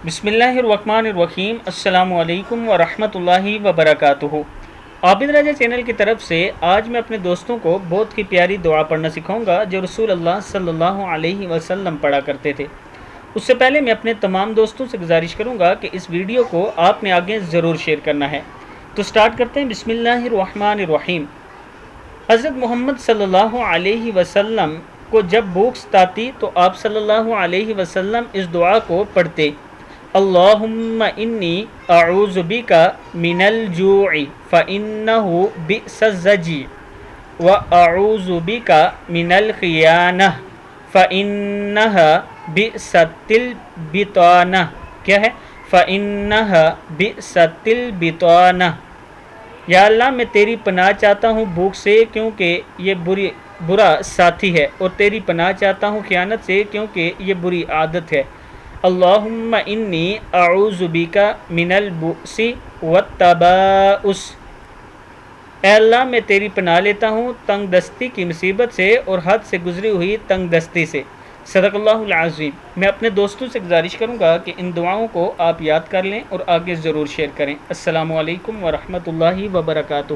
بسم اللہ الرحمن الرحیم۔ السلام علیکم ورحمۃ اللہ وبرکاتہ۔ عابد راجہ چینل کی طرف سے آج میں اپنے دوستوں کو بہت ہی پیاری دعا پڑھنا سکھاؤں گا جو رسول اللہ صلی اللہ علیہ وسلم پڑھا کرتے تھے۔ اس سے پہلے میں اپنے تمام دوستوں سے گزارش کروں گا کہ اس ویڈیو کو آپ نے آگے ضرور شیئر کرنا ہے۔ تو سٹارٹ کرتے ہیں۔ بسم اللہ الرحمن الرحیم۔ حضرت محمد صلی اللہ علیہ وسلم کو جب بھوک ستاتی تو آپ صلی اللہ علیہ وسلم اس دعا کو پڑھتے: اللہم انی اعوذ بک من الجوع فإنہ بئس الضجیع واعوذ بک من الخیانہ فإنہا بئست البطانہ۔ کیا ہے؟ فإنہا بئست البطانہ۔ یا اللہ میں تیری پناہ چاہتا ہوں بھوک سے کیونکہ یہ برا ساتھی ہے، اور تیری پناہ چاہتا ہوں خیانت سے کیونکہ یہ بری عادت ہے۔ اللہم انی اعوذ بک من البؤس والتباؤس۔ اے اللہ میں تیری پناہ لیتا ہوں تنگ دستی کی مصیبت سے اور حد سے گزری ہوئی تنگ دستی سے۔ صدق اللہ العظیم۔ میں اپنے دوستوں سے گزارش کروں گا کہ ان دعاؤں کو آپ یاد کر لیں اور آگے ضرور شیئر کریں۔ السلام علیکم ورحمۃ اللہ وبرکاتہ۔